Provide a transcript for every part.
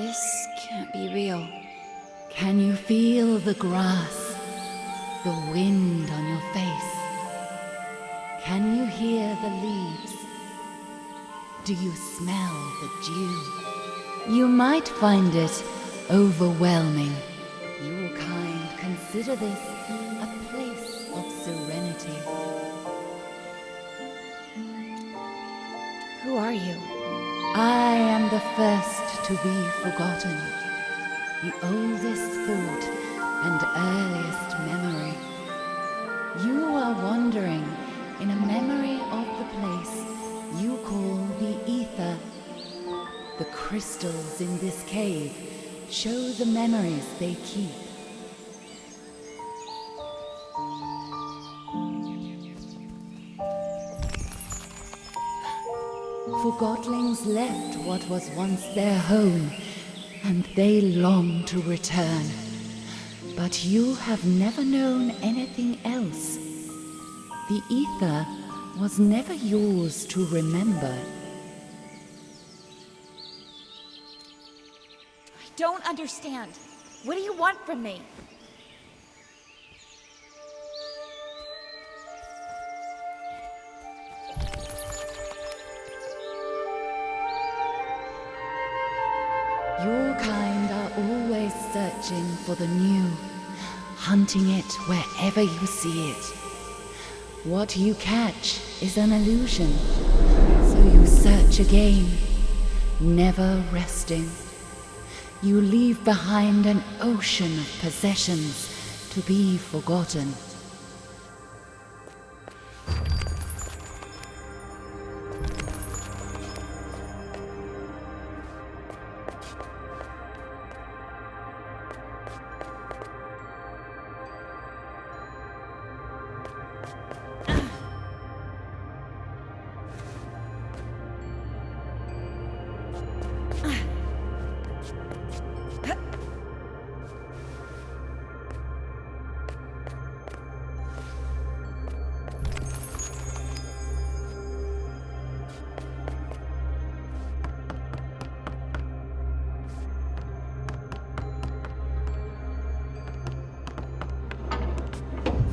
This can't be real. Can you feel the grass, the wind on your face? Can you hear the leaves? Do you smell the dew? You might find it overwhelming. Your kind consider this a place of serenity. Who are you? I am the first to be forgotten, the oldest thought and earliest memory. You are wandering in a memory of the place you call the ether. The crystals in this cave show the memories they keep. Forgotlings left what was once their home, and they long to return. But you have never known anything else. The ether was never yours to remember. I don't understand. What do you want from me? Your kind are always searching for the new, hunting it wherever you see it. What you catch is an illusion, so you search again, never resting. You leave behind an ocean of possessions to be forgotten.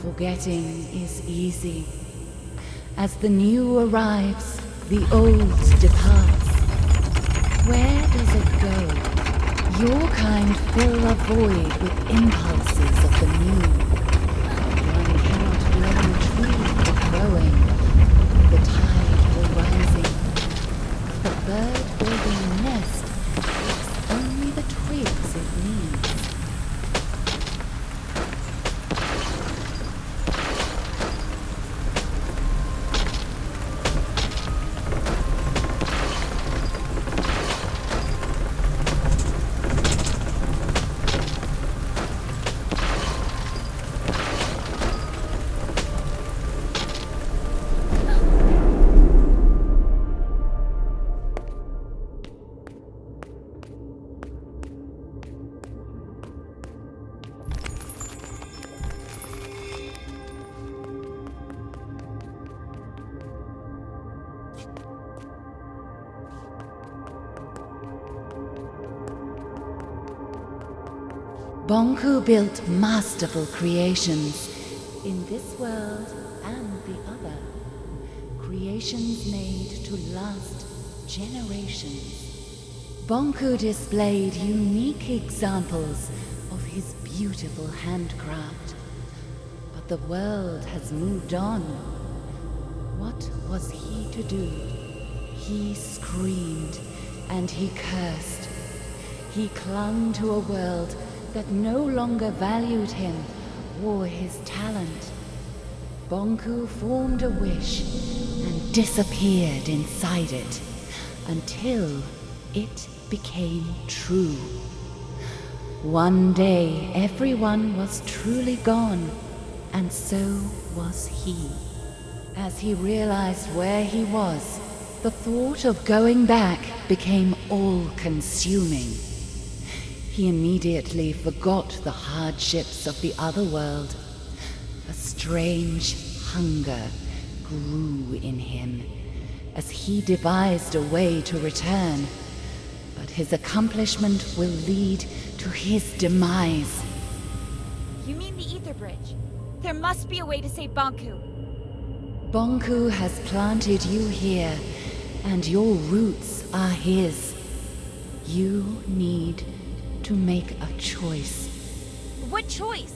Forgetting is easy. As the new arrives, the old departs. Where does it go? Your kind fill a void with impulses of the new. One cannot blame a tree for growing, the tide for rising. The bird building a nest takes only the twigs it needs. Bonku built masterful creations in this world and the other. Creations made to last generations. Bonku displayed unique examples of his beautiful handcraft. But the world has moved on. What was he to do? He screamed and he cursed. He clung to a world that no longer valued him or his talent. Bonku formed a wish and disappeared inside it until it became true. One day everyone was truly gone, and so was he. As he realized where he was, the thought of going back became all-consuming. He immediately forgot the hardships of the other world. A strange hunger grew in him as he devised a way to return. but his accomplishment will lead to his demise. You mean the Ether Bridge? There must be a way to save Banku. Bonku has planted you here, and your roots are his. You need to make a choice. What choice?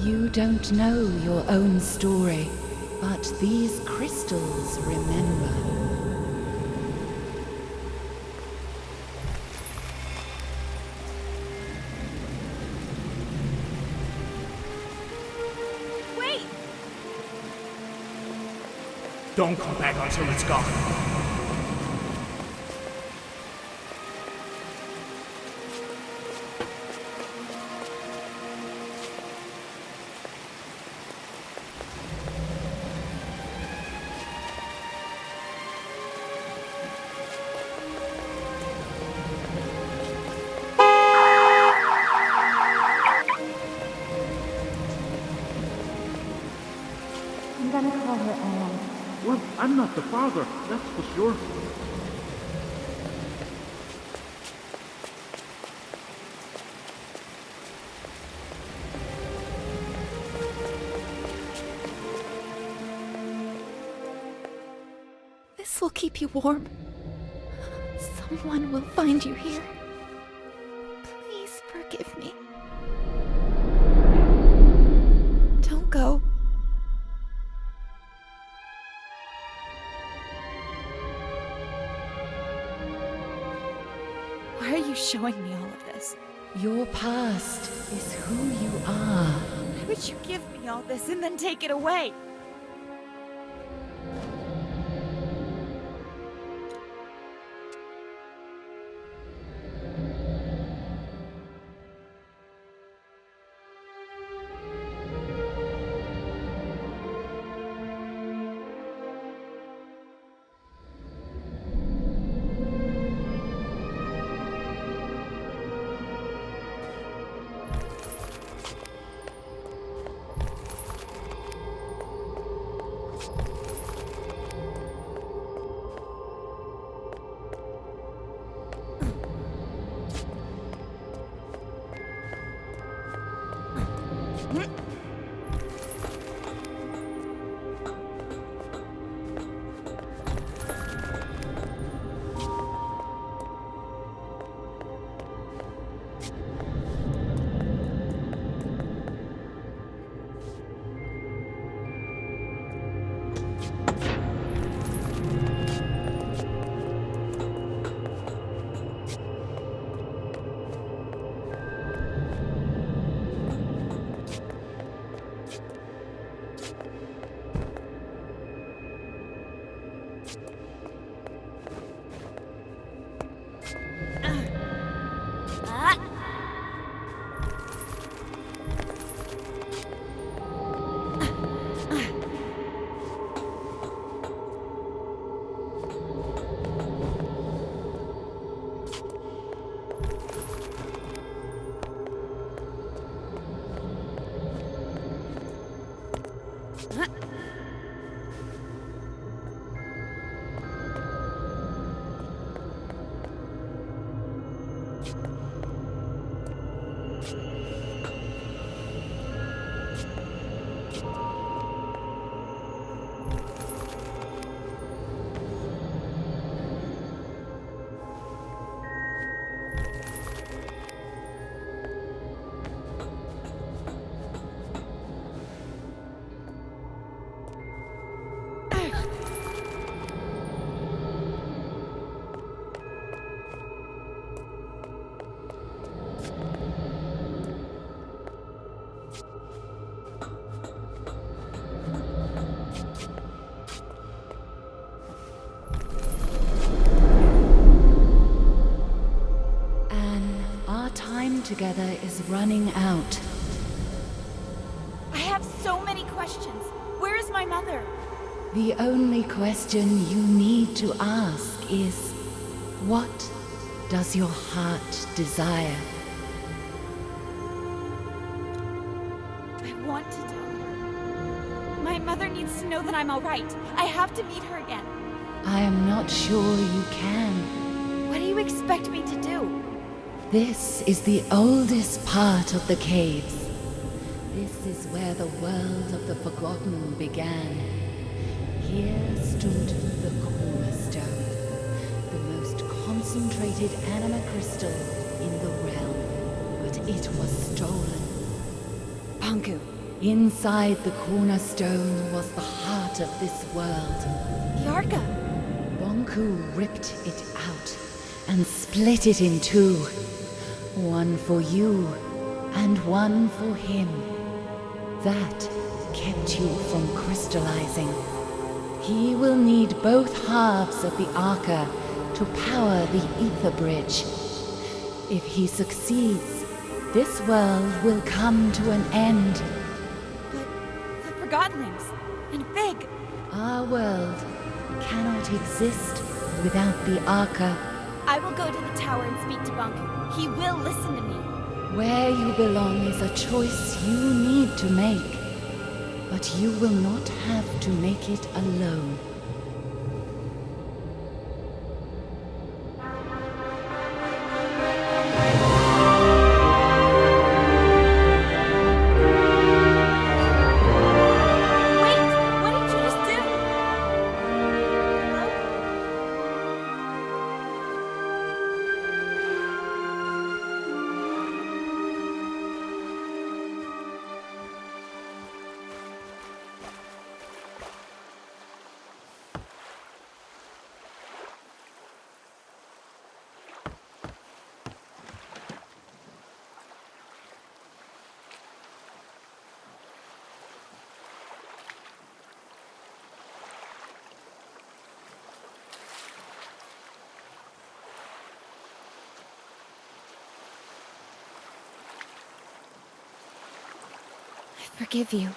You don't know your own story, but these crystals remember. Wait! Don't come back until it's gone. I'm gonna call her Anne. Well, I'm not the father, that's for sure. This will keep you warm. Someone will find you here. Please forgive me. Don't go. Why are you showing me all of this? Your past is who you are. Why would you give me all this and then take it away? together is running out. I have so many questions. Where is my mother? The only question you need to ask is, what does your heart desire? I want to tell her. My mother needs to know that I'm all right. I have to meet her again. I am not sure you can. What do you expect me to do? This is the oldest part of the caves. This is where the world of the Forgotten began. Here stood the cornerstone, the most concentrated anima crystal in the realm, but it was stolen. Banku. Inside the cornerstone was the heart of this world. Yarka. Bonku ripped it out and split it in two. One for you and one for him. That kept you from crystallizing. He will need both halves of the Arca to power the Ether Bridge. If he succeeds, this world will come to an end. But the Forgottenlings and Big. Our world cannot exist without the Arca. I will go to the tower and speak to Banku. He will listen to me. Where you belong is a choice you need to make. But you will not have to make it alone. Wait! What did you just do? Hello? I forgive you.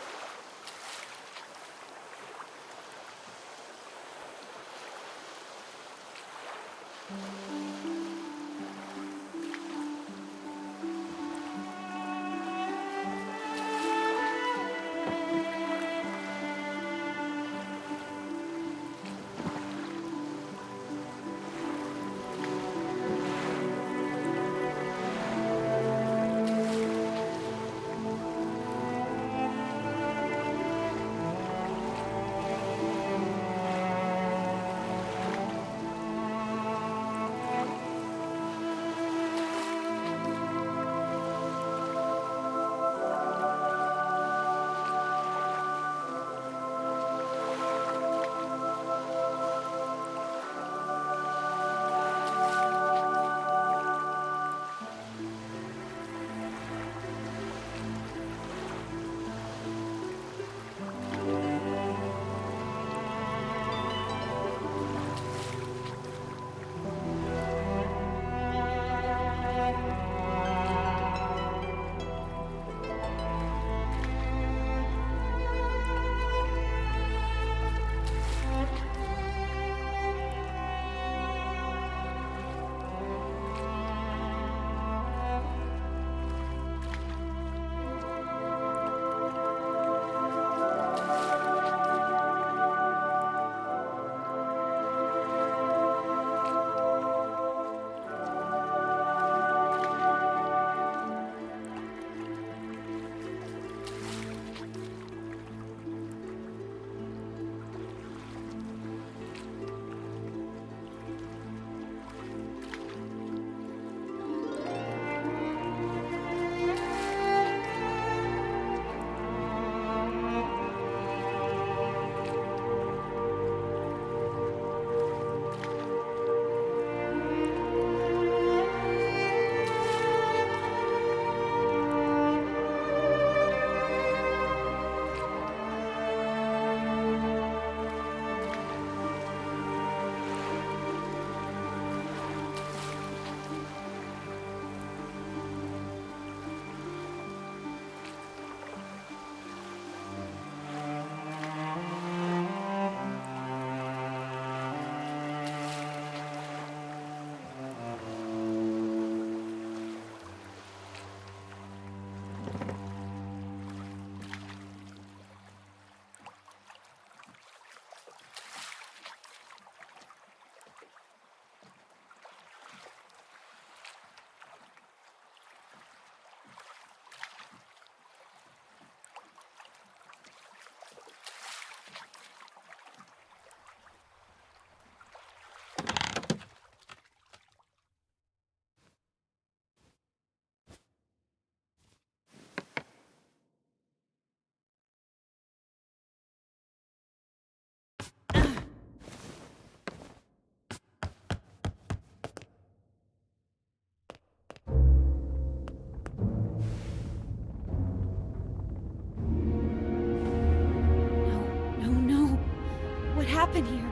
happen here?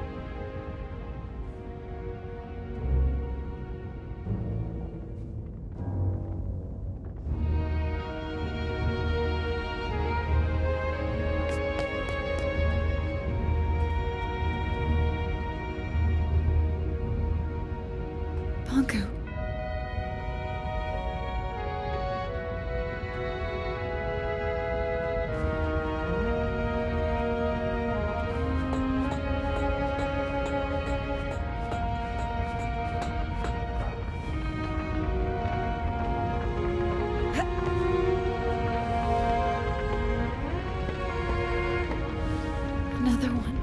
Bongo. Another one.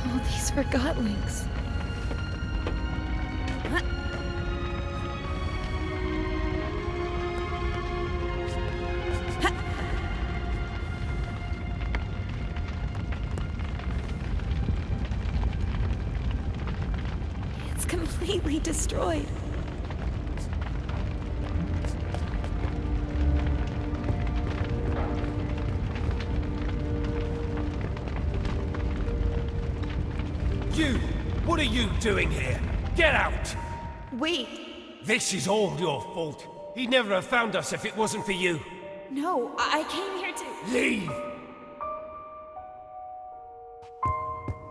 All these Forgottlings. It's completely destroyed. You! What are you doing here? Get out! Wait, This is all your fault. He'd never have found us if it wasn't for you. no, I came here to... Leave!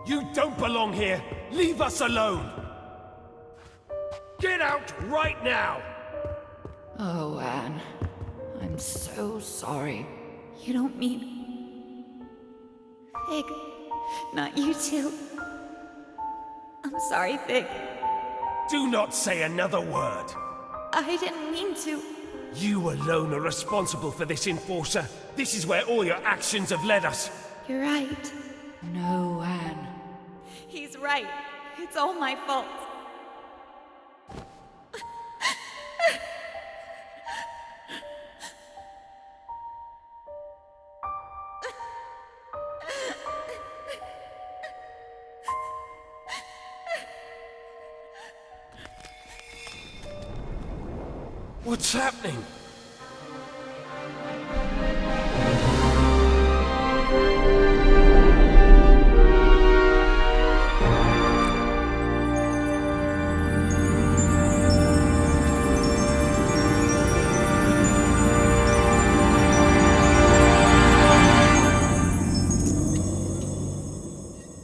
You don't belong here! Leave us alone! Get out right now! Oh, Anne. I'm so sorry. You don't mean... Fig. Not you too. I'm sorry, Fig. Do not say another word. I didn't mean to. You alone are responsible for this, Enforcer. This is where all your actions have led us. You're right. No, Anne. He's right. It's all my fault. What's happening?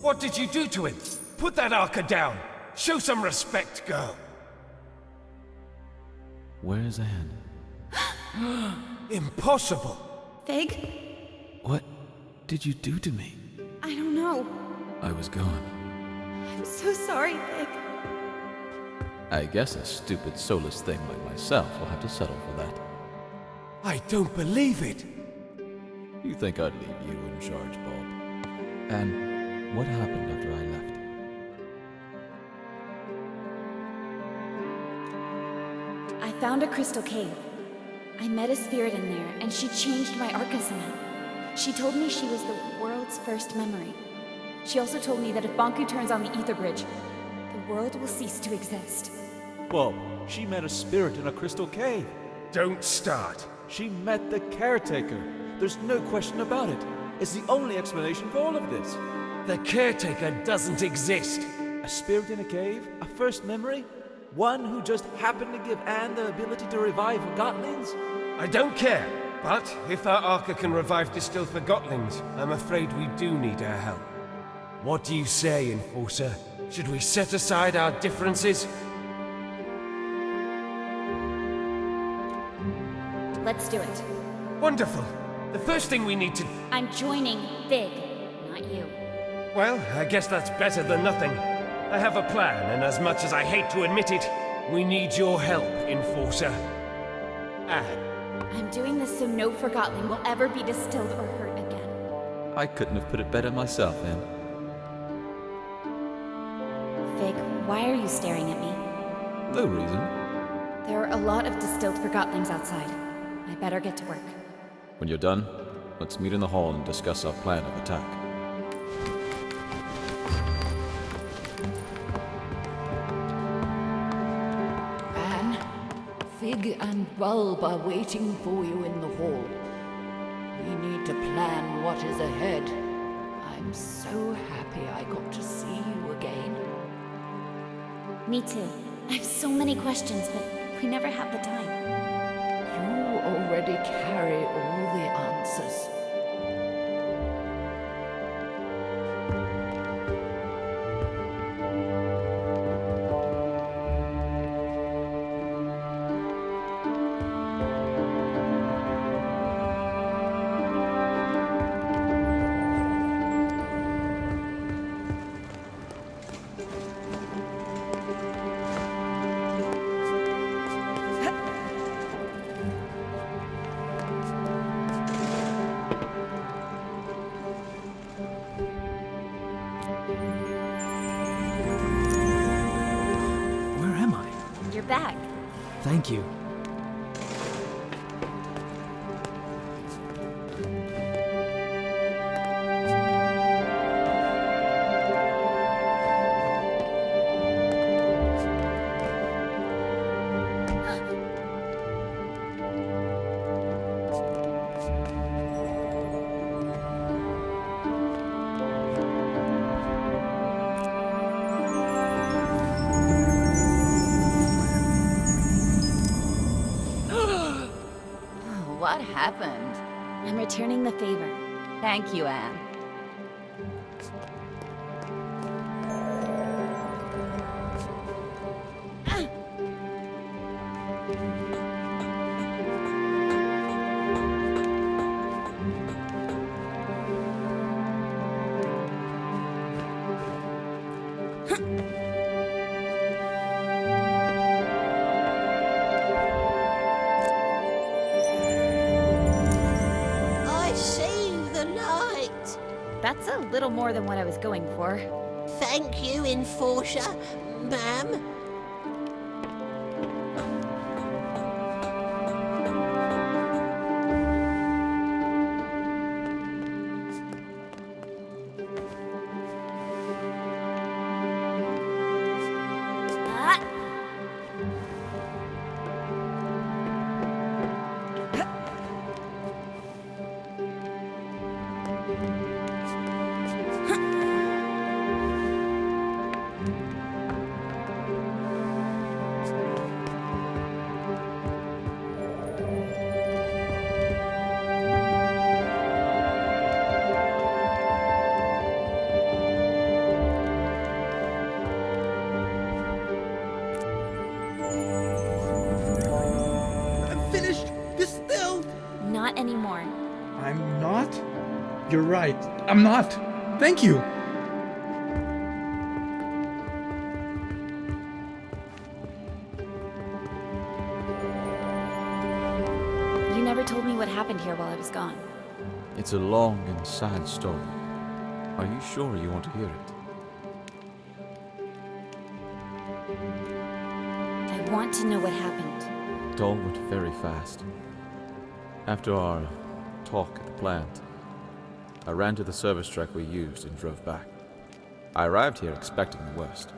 What did you do to him? Put that Arca down. Show some respect, girl. Where's Anne? Impossible. Fig? What did you do to me? I don't know. I was gone. I'm so sorry, Fig. I guess a stupid, soulless thing like myself will have to settle for that. I don't believe it. You think I'd leave you in charge, Bob? And what happened after I left? I found a crystal cave. I met a spirit in there, and she changed my Arca somehow. She told me she was the world's first memory. She also told me that if Bonku turns on the Ether Bridge, the world will cease to exist. Bob, she met a spirit in a crystal cave. Don't start. She met the caretaker. There's no question about it. It's the only explanation for all of this. The caretaker doesn't exist. A spirit in a cave? A first memory? One who just happened to give Anne the ability to revive Forgottlings? I don't care. But if our Arca can revive distilled Forgottlings, I'm afraid we do need her help. What do you say, Enforcer? Should we set aside our differences? Let's do it. Wonderful. The first thing we need to... I'm joining Fig, not you. Well, I guess that's better than nothing. I have a plan, and as much as I hate to admit it, we need your help, Enforcer. Anne. I'm doing this so no Forgottling will ever be distilled or hurt again. I couldn't have put it better myself, Anne. Fig, why are you staring at me? No reason. There are a lot of distilled Forgottlings outside. I better get to work. When you're done, let's meet in the hall and discuss our plan of attack. Anne, Fig and Bulb are waiting for you in the hall. We need to plan what is ahead. I'm so happy I got to see you again. Me too. I have so many questions, but we never have the time. You already carry all the answers. Where am I? You're back. Thank you. What happened? I'm returning the favor. Thank you, Anne. I see the light. That's a little more than what I was going for. Thank you, Enforcer, ma'am. Ah! I'm finished! Distilled! Not anymore. I'm not? You're right. I'm not. Thank you. You never told me what happened here while I was gone. It's a long and sad story. Are you sure you want to hear it? I want to know what happened. It all went very fast. After our talk at the plant, I ran to the service truck we used and drove back. I arrived here expecting the worst,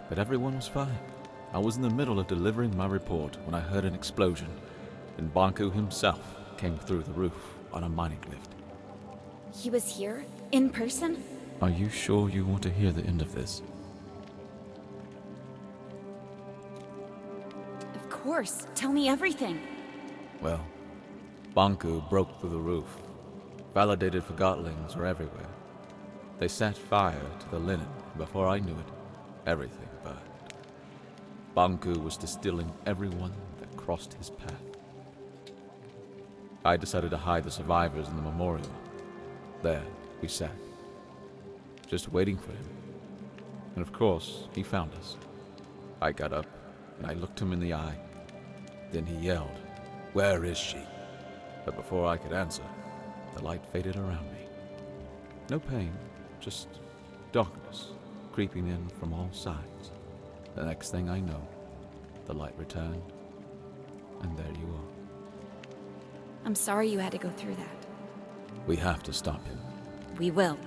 but everyone was fine. I was in the middle of delivering my report when I heard an explosion, and Banku himself came through the roof on a mining lift. He was here? In person? Are you sure you want to hear the end of this? Of course. Tell me everything. Well, Banku broke through the roof. Validated Forgottlings were everywhere. They set fire to the linen. Before I knew it, everything burned. Banku was distilling everyone that crossed his path. I decided to hide the survivors in the memorial. There, we sat, just waiting for him. And of course, he found us. I got up, and I looked him in the eye. Then he yelled, "Where is she?" But before I could answer, the light faded around me. No pain, just darkness creeping in from all sides. The next thing I know, the light returned, and there you are. I'm sorry you had to go through that. We have to stop him. We will.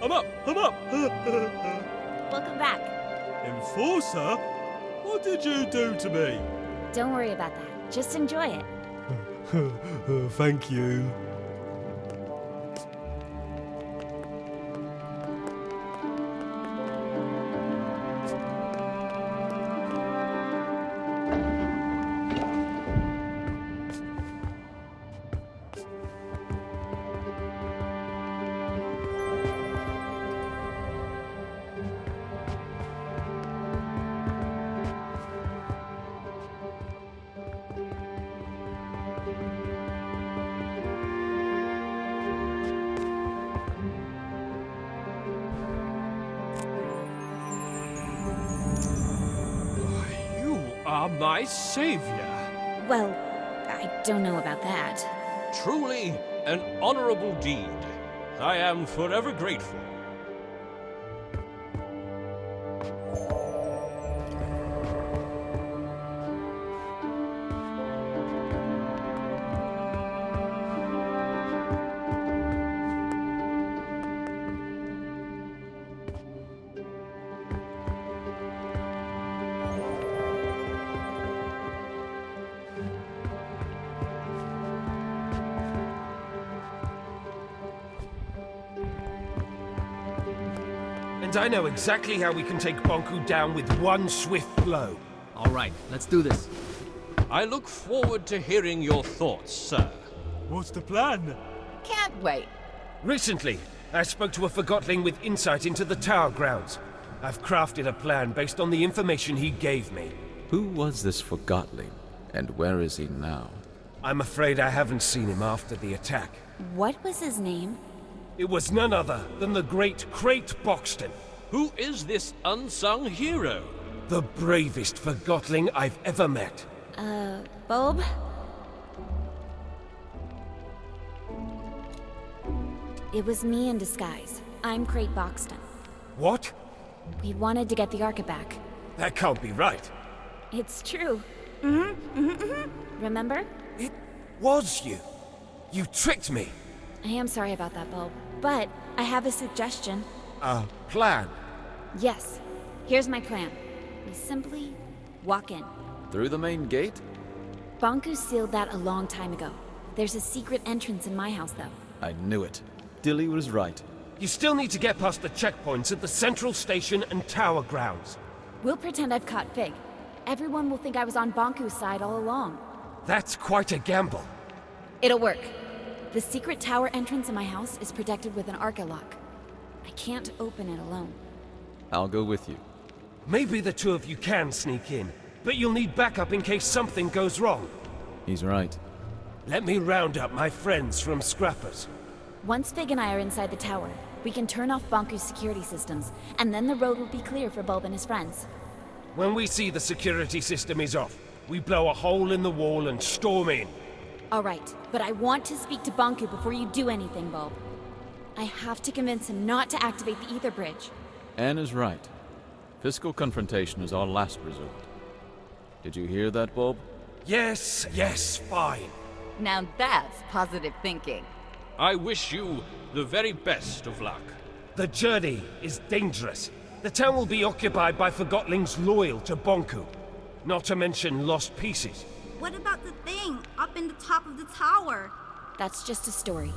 I'm up! I'm up! Welcome back. Enforcer? What did you do to me? Don't worry about that. Just enjoy it. Thank you. My savior. Well, I don't know about that. Truly an honorable deed. I am forever grateful. And I know exactly how we can take Bonku down with one swift blow. All right, let's do this. I look forward to hearing your thoughts, sir. What's the plan? Can't wait. Recently, I spoke to a Forgotling with insight into the tower grounds. I've crafted a plan based on the information he gave me. Who was this Forgotling, and where is he now? I'm afraid I haven't seen him after the attack. What was his name? It was none other than the great Crate Boxton. Who is this unsung hero? The bravest Forgotling I've ever met. Bulb? It was me in disguise. I'm Crate Boxton. What? We wanted to get the Arca back. That can't be right. It's true. Remember? It was you. You tricked me. I am sorry about that, Bulb. But I have a suggestion. A plan? Yes. Here's my plan. We simply walk in. Through the main gate? Bonku sealed that a long time ago. There's a secret entrance in my house, though. I knew it. Dilly was right. You still need to get past the checkpoints at the central station and tower grounds. We'll pretend I've caught Fig. Everyone will think I was on Bonku's side all along. That's quite a gamble. It'll work. The secret tower entrance in my house is protected with an Arca lock. I can't open it alone. I'll go with you. Maybe the two of you can sneak in, but you'll need backup in case something goes wrong. He's right. Let me round up my friends from Scrappers. Once Fig and I are inside the tower, we can turn off Bonku's security systems, and then the road will be clear for Bulb and his friends. When we see the security system is off, we blow a hole in the wall and storm in. All right, but I want to speak to Bonku before you do anything, Bulb. I have to convince him not to activate the ether bridge. Anne is right. Physical confrontation is our last resort. Did you hear that, Bulb? Yes, fine. Now that's positive thinking. I wish you the very best of luck. The journey is dangerous. The town will be occupied by Forgotlings loyal to Bonku. Not to mention lost pieces. What about the thing up in the top of the tower? That's just a story.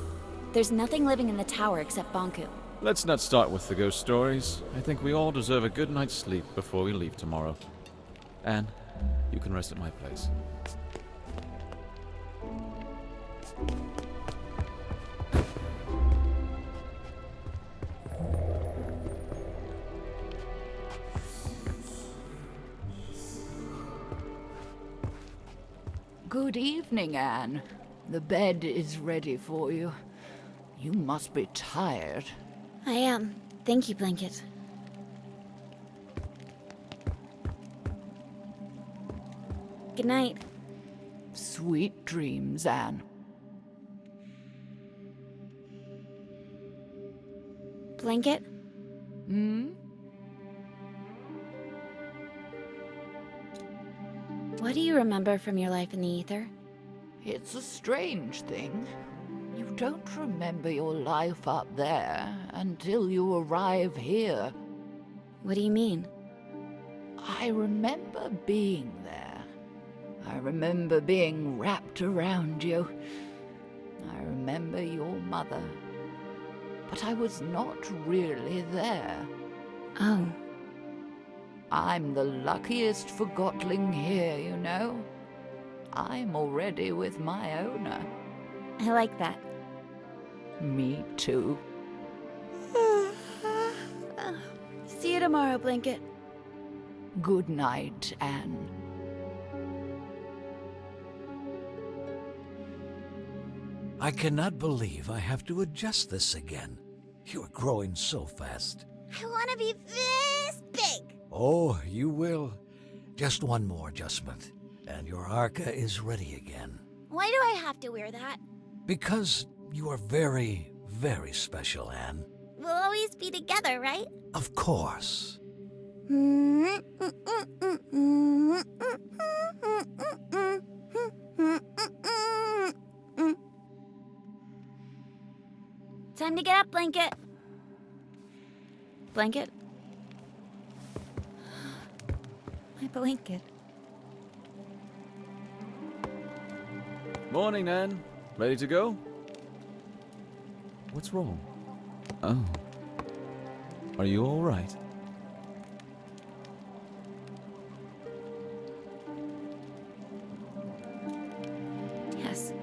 There's nothing living in the tower except Bonku. Let's not start with the ghost stories. I think we all deserve a good night's sleep before we leave tomorrow. Anne, you can rest at my place. Good evening, Anne. The bed is ready for you. You must be tired. I am. Thank you, Blanket. Good night. Sweet dreams, Anne. Blanket? Hmm? What do you remember from your life in the ether? It's a strange thing. You don't remember your life up there until you arrive here. What do you mean? I remember being there. I remember being wrapped around you. I remember your mother. But I was not really there. Oh. I'm the luckiest Forgotling here, you know. I'm already with my owner. I like that. Me too. See you tomorrow, Blanket. Good night, Anne. I cannot believe I have to adjust this again. You are growing so fast. I want to be this big. Oh, you will. Just one more adjustment, and your Arca is ready again. Why do I have to wear that? Because you are very, very special, Anne. We'll always be together, right? Of course. Time to get up, Blanket. Blanket? My blanket. Morning, Anne. Ready to go? What's wrong? Oh. Are you all right? Yes.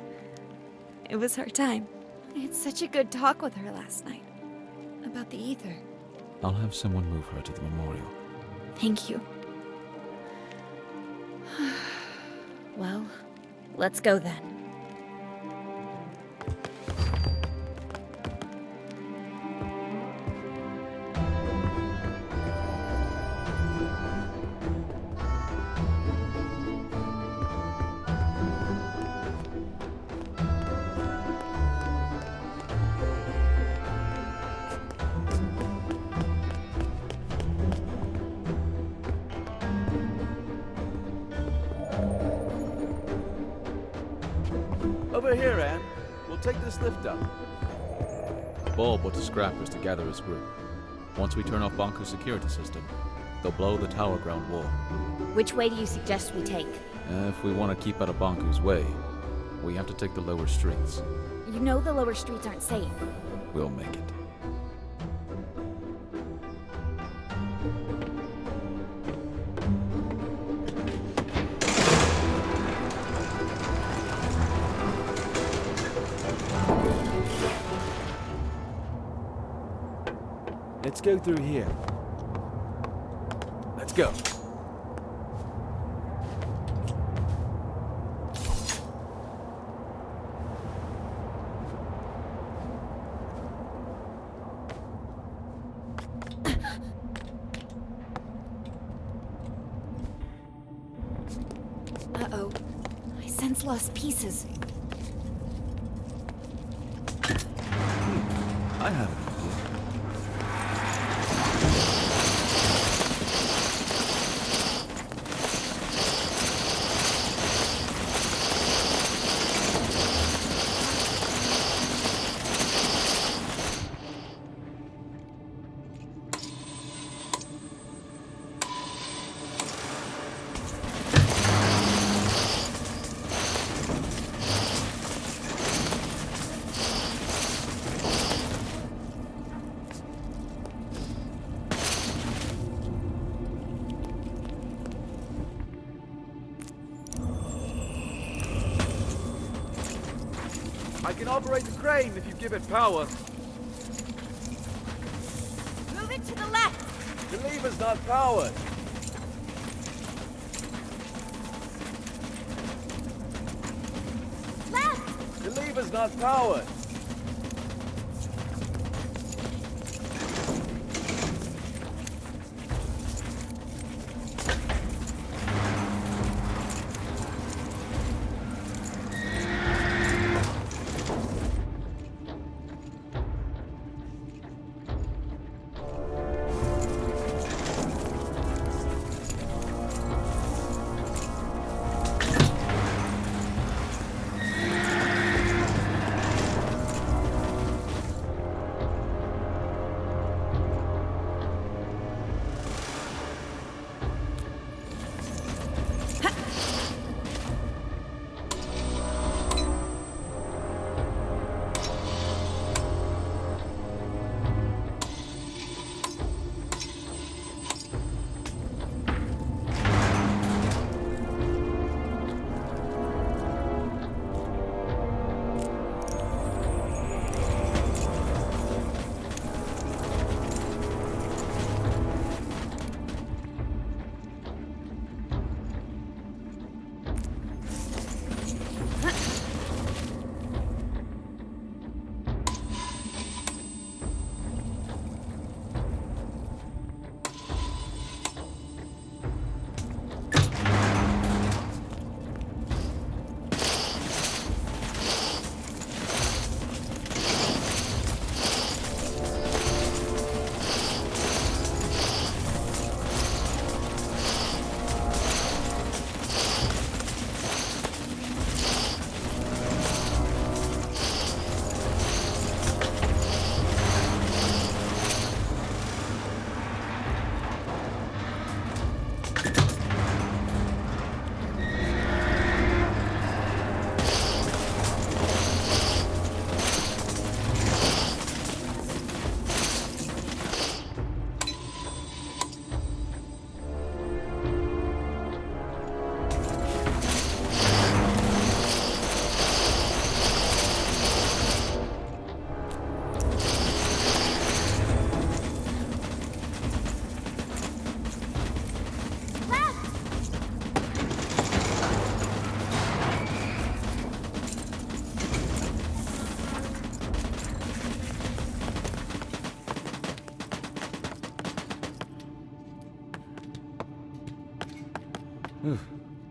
It was her time. I had such a good talk with her last night. About the ether. I'll have someone move her to the memorial. Thank you. Well, let's go then. Over here, Anne. We'll take this lift up. Ball put the scrappers to gather his group. Once we turn off Banku's security system, they'll blow the tower ground wall. Which way do you suggest we take? If we want to keep out of Banku's way, we have to take the lower streets. You know the lower streets aren't safe. We'll make it. Let's go through here. Let's go. Uh-oh. I sense lost pieces. I have it. I can operate the crane if you give it power. Move it to the left. The lever's not powered. Left. The lever's not powered.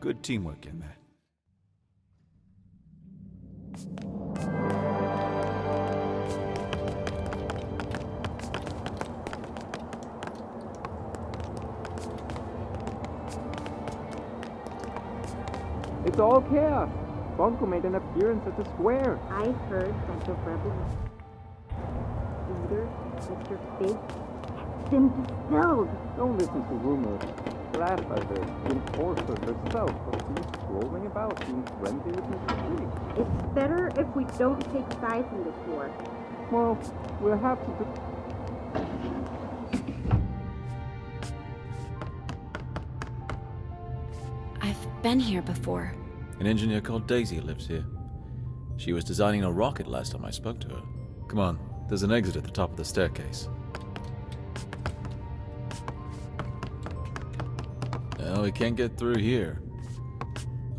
Good teamwork in there. It's all chaos. Bunko made an appearance at the square. I heard that the rebel leader, Mr. Fig, has been distilled. Don't listen to rumors. Perhaps the enforcer herself was seen strolling about, being friendly with Mr. Fig. It's better if we don't take sides in this war. Well, we'll have to do... I've been here before. An engineer called Daisy lives here. She was designing a rocket last time I spoke to her. Come on, there's an exit at the top of the staircase. Well, we can't get through here.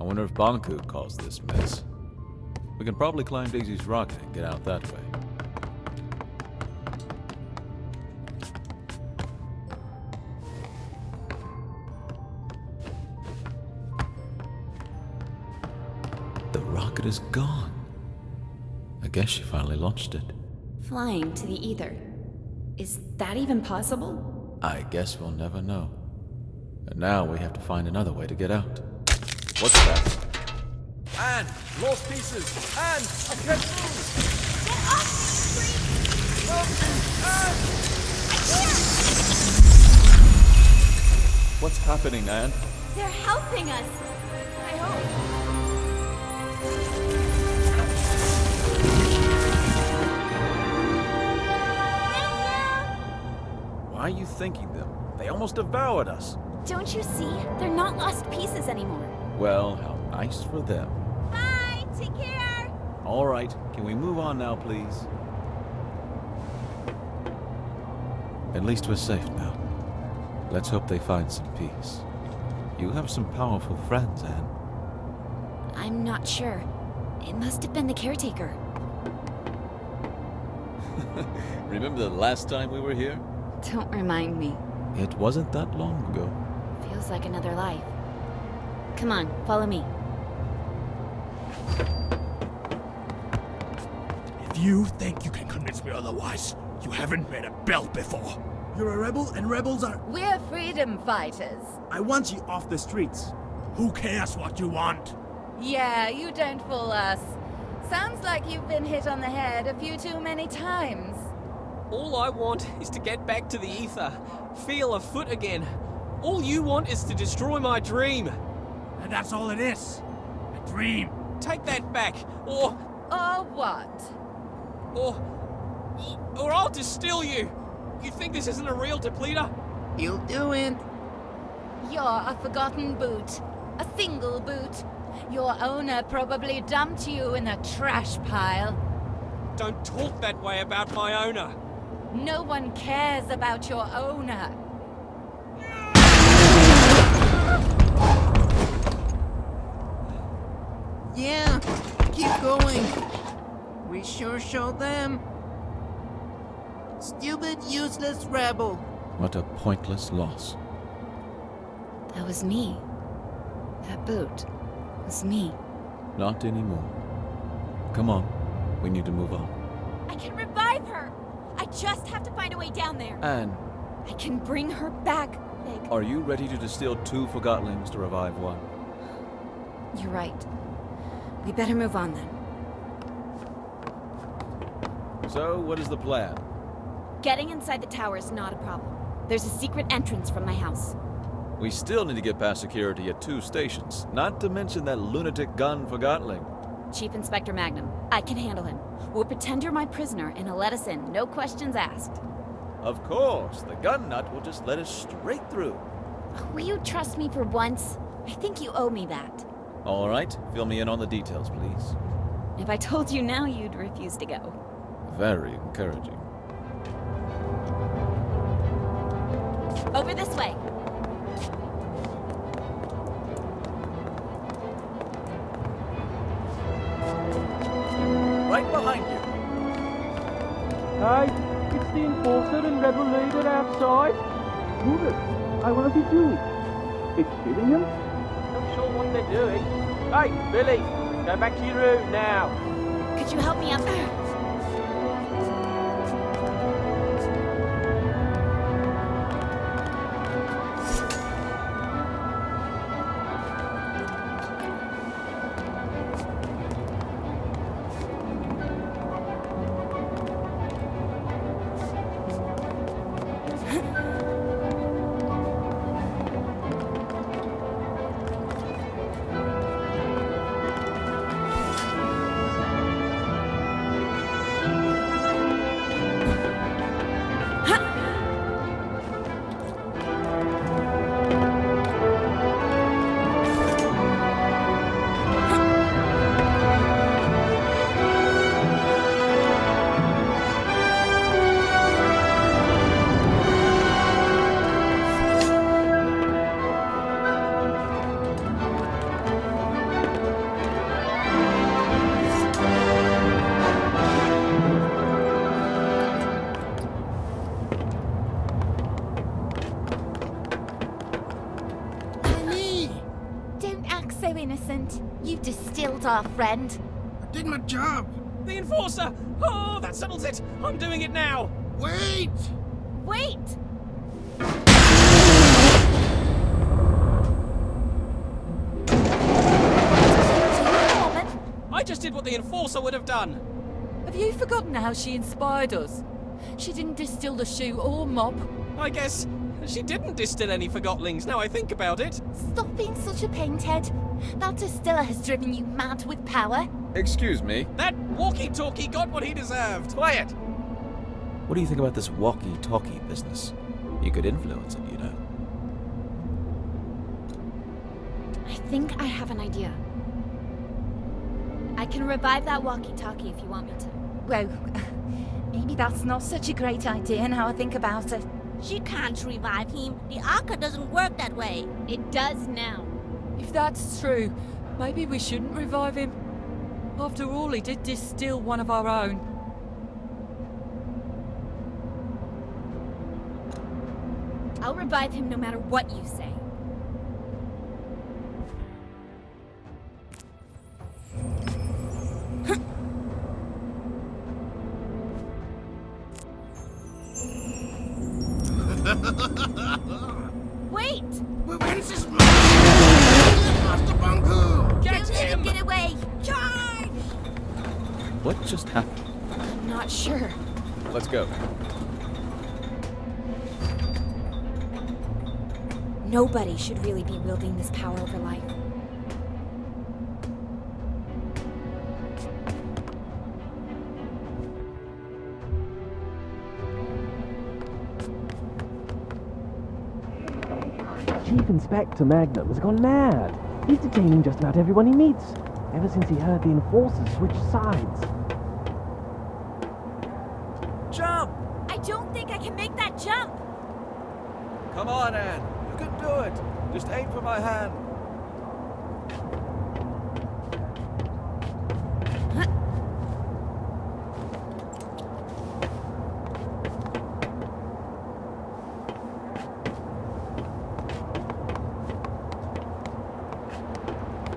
I wonder if Banku caused this mess. We can probably climb Daisy's rocket and get out that way. The rocket is gone. I guess she finally launched it. Flying to the ether. Is that even possible? I guess we'll never know. And now we have to find another way to get out. What's that? Anne! Lost pieces! Anne! I can't move! Get off the street! Anne! What's happening, Anne? They're helping us. I hope. Why are you thanking them? They almost devoured us. Don't you see? They're not lost pieces anymore. Well, how nice for them. Bye! Take care! All right, can we move on now, please? At least we're safe now. Let's hope they find some peace. You have some powerful friends, Anne. I'm not sure. It must have been the caretaker. Remember the last time we were here? Don't remind me. It wasn't that long ago. Feels like another life. Come on, follow me. If you think you can convince me otherwise, you haven't met a belt before. You're a rebel, and rebels are... We're freedom fighters. I want you off the streets. Who cares what you want? Yeah, you don't fool us. Sounds like you've been hit on the head a few too many times. All I want is to get back to the ether, feel a foot again. All you want is to destroy my dream. And that's all it is. A dream. Take that back, or what? Or I'll distill you. You think this isn't a real depleter? You'll do it. You're a forgotten boot. A single boot. Your owner probably dumped you in a trash pile. Don't talk that way about my owner. No one cares about your owner. Yeah, keep going. We sure showed them. Stupid, useless rebel. What a pointless loss. That was me. That boot was me. Not anymore. Come on, we need to move on. I can revive her! I just have to find a way down there. Anne, I can bring her back, Fig. are you ready to distill 2 Forgotlings to revive 1? You're right. We better move on then. So, what is the plan? Getting inside the tower is not a problem. There's a secret entrance from my house. We still need to get past security at 2 stations, not to mention that lunatic gun Forgotling. Chief Inspector Magnum, I can handle him. We'll pretend you're my prisoner and he'll let us in, no questions asked. Of course, the gun nut will just let us straight through. Will you trust me for once? I think you owe me that. All right, fill me in on the details, please. If I told you now, you'd refuse to go. Very encouraging. Over this way. Right behind you. Hi, it's the enforcer and rebel leader outside. Move it. I want to see you. It's killing him? sure what they're doing. Hey, Billy, go back to your room now. Could you help me up there? You distilled our friend. I did my job. The Enforcer! Oh, that settles it! I'm doing it now! Wait! Wait! I just did what the Enforcer would have done. Have you forgotten how she inspired us? She didn't distill the shoe or mop. I guess she didn't distill any Forgottlings, now I think about it. Stop being such a painthead. That distiller has driven you mad with power. Excuse me? That walkie-talkie got what he deserved. Quiet! What do you think about this walkie-talkie business? You could influence it, you know. I think I have an idea. I can revive that walkie-talkie if you want me to. Well, maybe that's not such a great idea now I think about it. She can't revive him. The Arca doesn't work that way. It does now. If that's true, maybe we shouldn't revive him. After all, he did distill one of our own. I'll revive him no matter what you say. Wait! When's this Master Bunku! Get him! Get away! Charge! What just happened? I'm not sure. Let's go. Nobody should really be wielding this power over life. Chief Inspector Magnum has gone mad. He's detaining just about everyone he meets, ever since he heard the Enforcers switch sides. Jump! I don't think I can make that jump! Come on, Anne. You can do it. Just aim for my hand.